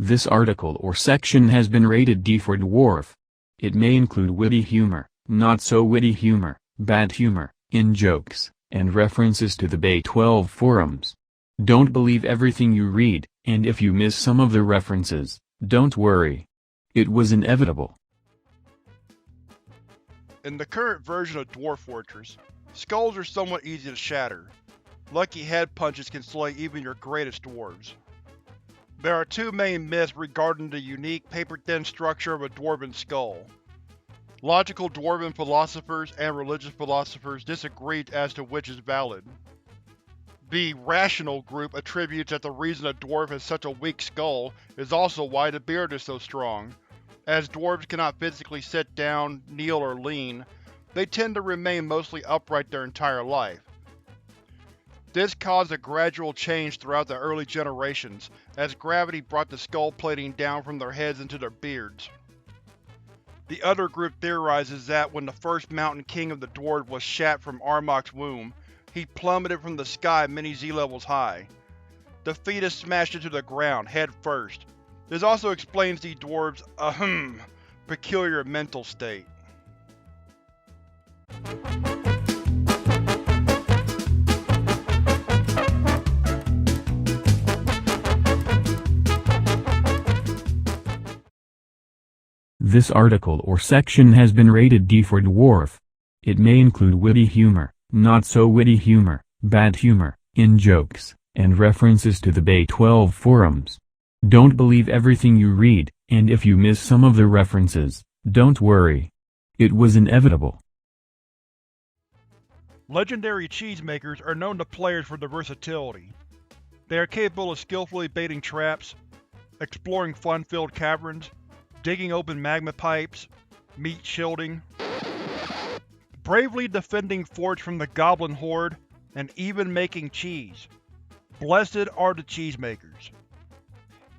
This article or section has been rated D for dwarf. It may include witty humor, not so witty humor, bad humor, in-jokes, and references to the Bay 12 forums. Don't believe everything you read, and if you miss some of the references, don't worry. It was inevitable. In the current version of Dwarf Fortress, skulls are somewhat easy to shatter. Lucky head punches can slay even your greatest dwarves. There are two main myths regarding the unique, paper-thin structure of a dwarven skull. Logical dwarven philosophers and religious philosophers disagree as to which is valid. The rational group attributes that the reason a dwarf has such a weak skull is also why the beard is so strong. As dwarves cannot physically sit down, kneel, or lean, they tend to remain mostly upright their entire life. This caused a gradual change throughout the early generations, as gravity brought the skull plating down from their heads into their beards. The other group theorizes that when the first mountain king of the dwarves was shat from Armok's womb, he plummeted from the sky many Z-levels high. The fetus smashed into the ground, head first. This also explains the dwarves' peculiar mental state. This article or section has been rated D for dwarf. It may include witty humor, not so witty humor, bad humor, in-jokes, and references to the Bay 12 forums. Don't believe everything you read, and if you miss some of the references, don't worry. It was inevitable. Legendary Cheesemakers are known to players for their versatility. They are capable of skillfully baiting traps, exploring fun-filled caverns, digging open magma pipes, meat shielding, bravely defending forts from the Goblin Horde, and even making cheese. Blessed are the Cheesemakers.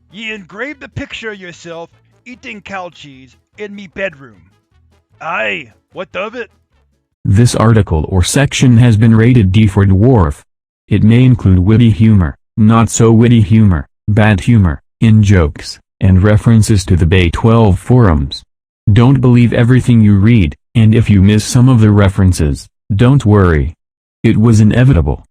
Ye engraved a picture of yourself eating cow cheese in me bedroom. Aye, what of it? This article or section has been rated D for dwarf. It may include witty humor, not so witty humor, bad humor, in-jokes, and references to the Bay 12 forums. Don't believe everything you read, and if you miss some of the references, don't worry. It was inevitable.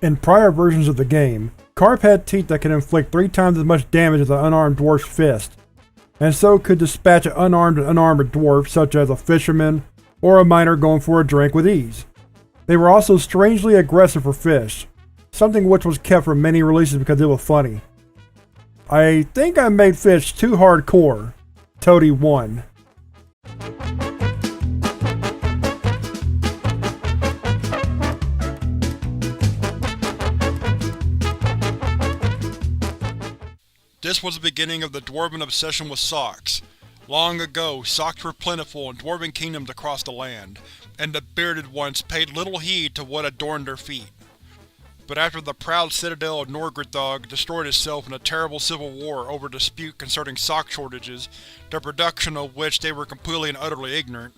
In prior versions of the game, Carp had teeth that could inflict 3 times as much damage as an unarmed dwarf's fist, and so could dispatch an unarmed and unarmored dwarf such as a fisherman or a miner going for a drink with ease. They were also strangely aggressive for fish, something which was kept from many releases because it was funny. I think I made fish too hardcore. Toady 1. This was the beginning of the dwarven obsession with socks. Long ago, socks were plentiful in dwarven kingdoms across the land, and the bearded ones paid little heed to what adorned their feet. But after the proud citadel of Norgorthog destroyed itself in a terrible civil war over a dispute concerning sock shortages, the production of which they were completely and utterly ignorant,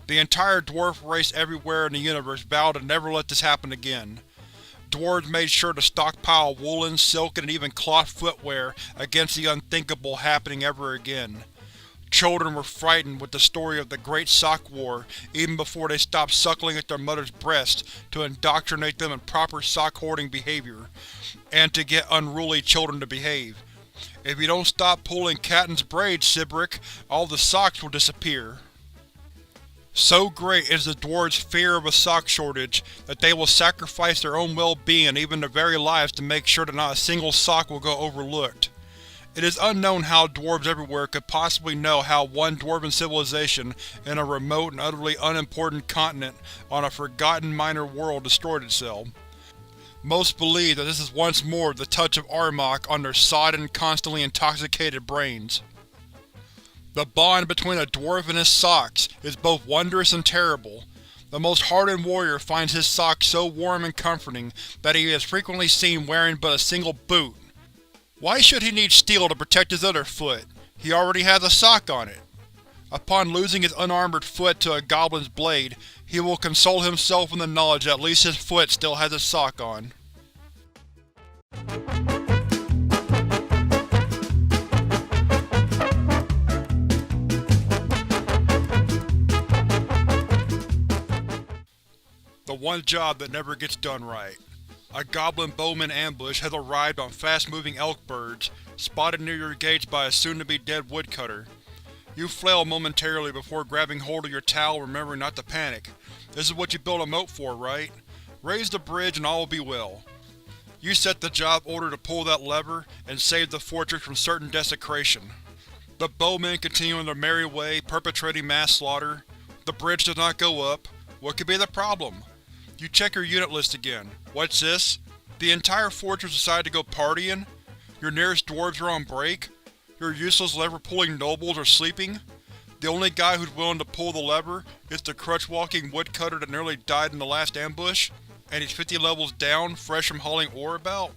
the entire dwarf race everywhere in the universe vowed to never let this happen again. Dwarves made sure to stockpile woolen, silk, and even cloth footwear against the unthinkable happening ever again. Children were frightened with the story of the Great Sock War even before they stopped suckling at their mother's breast to indoctrinate them in proper sock-hoarding behavior, and to get unruly children to behave. If you don't stop pulling Catton's braids, Sibrick, all the socks will disappear. So great is the dwarves' fear of a sock shortage that they will sacrifice their own well-being and even their very lives to make sure that not a single sock will go overlooked. It is unknown how dwarves everywhere could possibly know how one dwarven civilization in a remote and utterly unimportant continent on a forgotten minor world destroyed itself. Most believe that this is once more the touch of Armok on their sodden, constantly intoxicated brains. The bond between a dwarf and his socks is both wondrous and terrible. The most hardened warrior finds his socks so warm and comforting that he is frequently seen wearing but a single boot. Why should he need steel to protect his other foot? He already has a sock on it. Upon losing his unarmored foot to a goblin's blade, he will console himself in the knowledge that at least his foot still has a sock on. the one job that never gets done right. A Goblin Bowmen ambush has arrived on fast-moving elk birds, spotted near your gates by a soon-to-be dead woodcutter. You flail momentarily before grabbing hold of your towel, remembering not to panic. This is what you built a moat for, right? Raise the bridge and all will be well. You set the job order to pull that lever and save the fortress from certain desecration. The bowmen continue on their merry way, perpetrating mass slaughter. The bridge does not go up. What could be the problem? You check your unit list again. What's this? The entire fortress decided to go partying? Your nearest dwarves are on break? Your useless lever-pulling nobles are sleeping? The only guy who's willing to pull the lever is the crutch-walking woodcutter that nearly died in the last ambush? And he's 50 levels down, fresh from hauling ore about?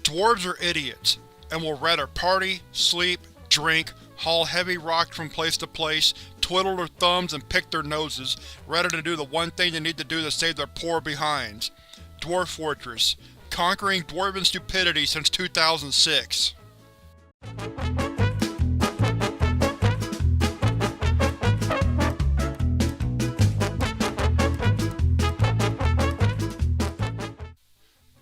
Dwarves are idiots, and will rather party, sleep, drink, haul heavy rocks from place to place, twiddle their thumbs and pick their noses, rather than do the one thing they need to do to save their poor behinds. Dwarf Fortress, conquering dwarven stupidity since 2006.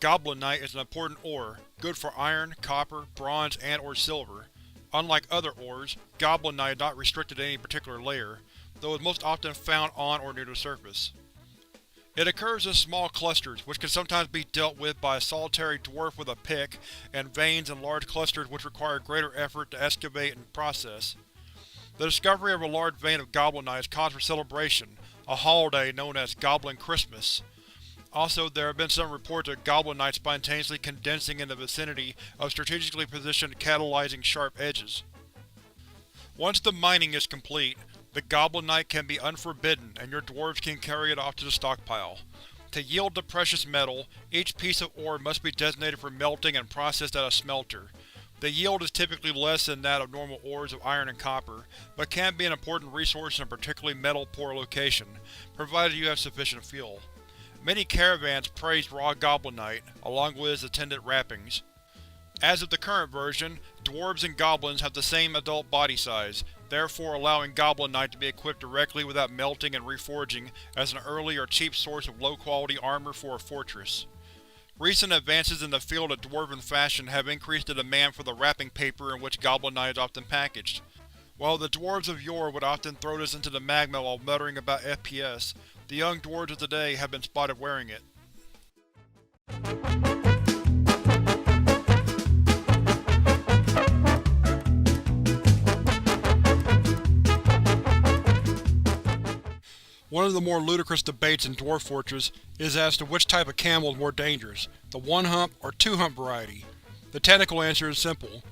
Goblin Knight is an important ore, good for iron, copper, bronze, and/or silver. Unlike other ores, Goblin Knight is not restricted to any particular layer, though is most often found on or near the surface. It occurs in small clusters, which can sometimes be dealt with by a solitary dwarf with a pick, and veins in large clusters which require greater effort to excavate and process. The discovery of a large vein of Goblin Knight is cause for celebration, a holiday known as Goblin Christmas. Also, there have been some reports of Goblin Knight spontaneously condensing in the vicinity of strategically positioned catalyzing sharp edges. Once the mining is complete, the Goblin Knight can be unforbidden and your dwarves can carry it off to the stockpile. To yield the precious metal, each piece of ore must be designated for melting and processed at a smelter. The yield is typically less than that of normal ores of iron and copper, but can be an important resource in a particularly metal-poor location, provided you have sufficient fuel. Many caravans praise raw Goblin Knight, along with its attendant wrappings. As of the current version, dwarves and goblins have the same adult body size, therefore allowing Goblin Knight to be equipped directly without melting and reforging as an early or cheap source of low-quality armor for a fortress. Recent advances in the field of dwarven fashion have increased the demand for the wrapping paper in which Goblin Knight is often packaged. While the dwarves of yore would often throw this into the magma while muttering about FPS, the young dwarves of today have been spotted wearing it. One of the more ludicrous debates in Dwarf Fortress is as to which type of camel is more dangerous, the one-hump or two-hump variety. The technical answer is simple.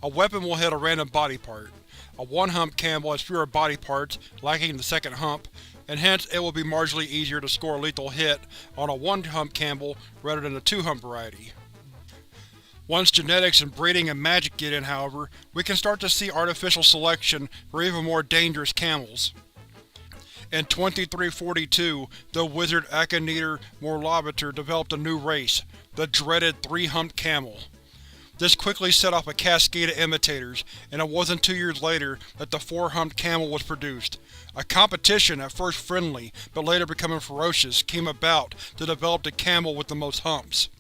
A weapon will hit a random body part. A one-hump camel has fewer body parts, lacking the second hump, and hence it will be marginally easier to score a lethal hit on a one-hump camel rather than a two-hump variety. Once genetics and breeding and magic get in, however, we can start to see artificial selection for even more dangerous camels. In 2342, the wizard Akhenater Morlavator developed a new race, the dreaded three-humped camel. This quickly set off a cascade of imitators, and it wasn't 2 years later that the four-humped camel was produced. A competition, at first friendly, but later becoming ferocious, came about to develop the camel with the most humps.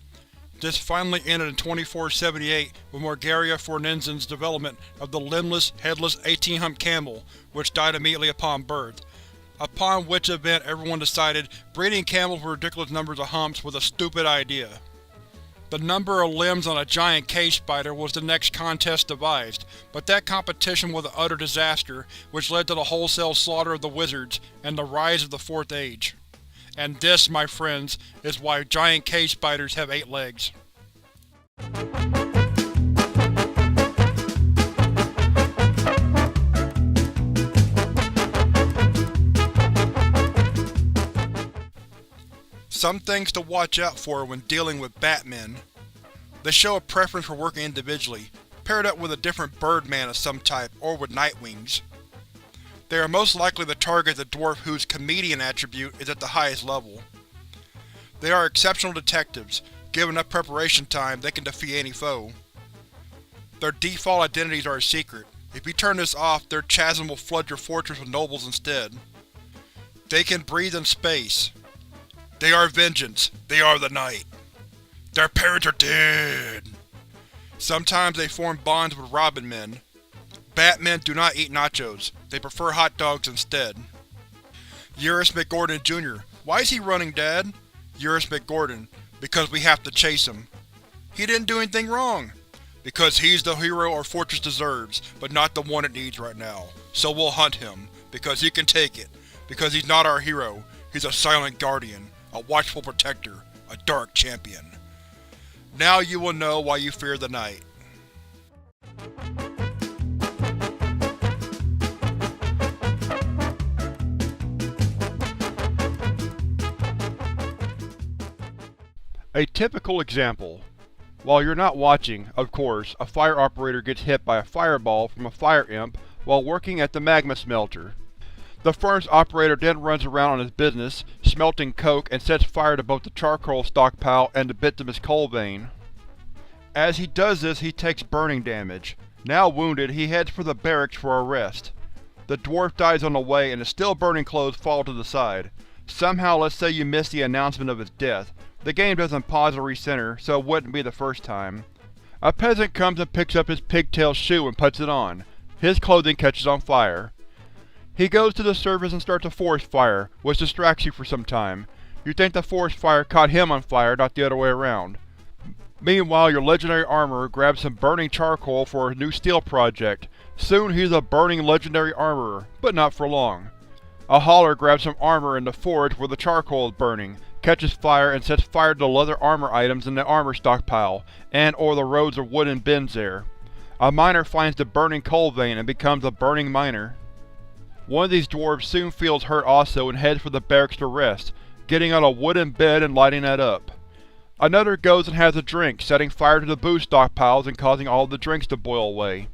This finally ended in 2478 with Margaria Fornenzen's development of the limbless, headless 18-hump camel, which died immediately upon birth. Upon which event everyone decided breeding camels with ridiculous numbers of humps was a stupid idea. The number of limbs on a giant cave spider was the next contest devised, but that competition was an utter disaster, which led to the wholesale slaughter of the wizards and the rise of the Fourth Age. And this, my friends, is why giant cave spiders have 8 legs. Some things to watch out for when dealing with Batmen. They show a preference for working individually, paired up with a different Birdman of some type or with Nightwings. They are most likely to target the dwarf whose comedian attribute is at the highest level. They are exceptional detectives. Given enough preparation time, they can defeat any foe. Their default identities are a secret. If you turn this off, their chasm will flood your fortress with nobles instead. They can breathe in space. They are vengeance. They are the night. Their parents are dead. Sometimes they form bonds with Robin men. Batmen do not eat nachos. They prefer hot dogs instead. Urus McGordon Jr. Why is he running, Dad? Urus McGordon. Because we have to chase him. He didn't do anything wrong. Because he's the hero our fortress deserves, but not the one it needs right now. So we'll hunt him, because he can take it. Because he's not our hero. He's a silent guardian, a watchful protector, a dark champion. Now you will know why you fear the night. A typical example. While you're not watching, of course, a fire operator gets hit by a fireball from a fire imp while working at the magma smelter. The furnace operator then runs around on his business, smelting coke, and sets fire to both the charcoal stockpile and the bituminous coal vein. As he does this, he takes burning damage. Now wounded, he heads for the barracks for a rest. The dwarf dies on the way and his still burning clothes fall to the side. Somehow, let's say you missed the announcement of his death. The game doesn't pause or recenter, so it wouldn't be the first time. A peasant comes and picks up his pigtail shoe and puts it on. His clothing catches on fire. He goes to the surface and starts a forest fire, which distracts you for some time. You think the forest fire caught him on fire, not the other way around. Meanwhile, your legendary armorer grabs some burning charcoal for a new steel project. Soon he's a burning legendary armorer, but not for long. A hauler grabs some armor in the forge where the charcoal is burning, catches fire and sets fire to the leather armor items in the armor stockpile, and or the rows of wooden bins there. A miner finds the burning coal vein and becomes a burning miner. One of these dwarves soon feels hurt also and heads for the barracks to rest, getting on a wooden bed and lighting that up. Another goes and has a drink, setting fire to the booze stockpiles and causing all of the drinks to boil away.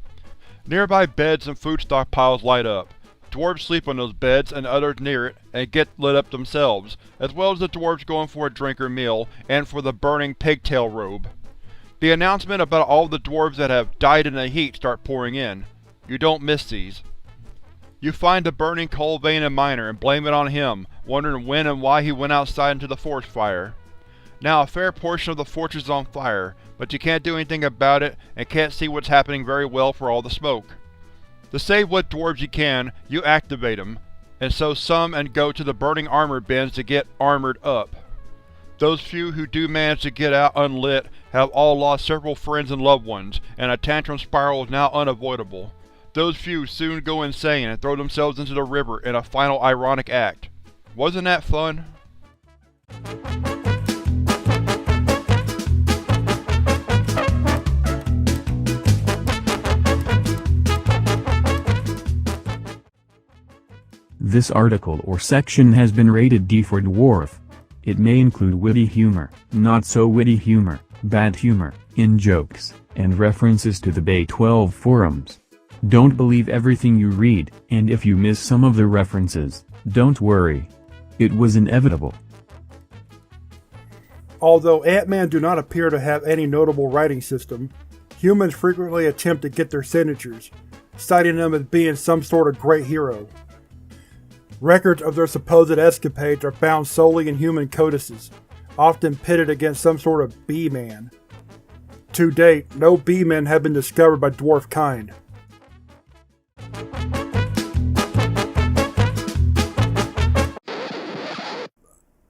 Nearby beds and food stockpiles light up. Dwarves sleep on those beds and others near it and get lit up themselves, as well as the dwarves going for a drink or meal and for the burning pigtail robe. The announcement about all the dwarves that have died in the heat start pouring in. You don't miss these. You find the burning coal vein and miner and blame it on him, wondering when and why he went outside into the forest fire. Now a fair portion of the fortress is on fire, but you can't do anything about it and can't see what's happening very well for all the smoke. To save what dwarves you can, you activate them, and so some and go to the burning armor bins to get armored up. Those few who do manage to get out unlit have all lost several friends and loved ones, and a tantrum spiral is now unavoidable. Those few soon go insane and throw themselves into the river in a final ironic act. Wasn't that fun? This article or section has been rated D for Dwarf. It may include witty humor, not so witty humor, bad humor, in-jokes, and references to the Bay 12 forums. Don't believe everything you read, and if you miss some of the references, don't worry. It was inevitable. Although Ant-Man do not appear to have any notable writing system, humans frequently attempt to get their signatures, citing them as being some sort of great hero. Records of their supposed escapades are found solely in human codices, often pitted against some sort of bee-man. To date, no bee-men have been discovered by dwarf kind.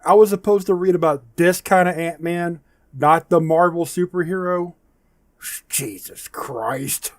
I was supposed to read about this kind of Ant-Man, not the Marvel superhero? Jesus Christ.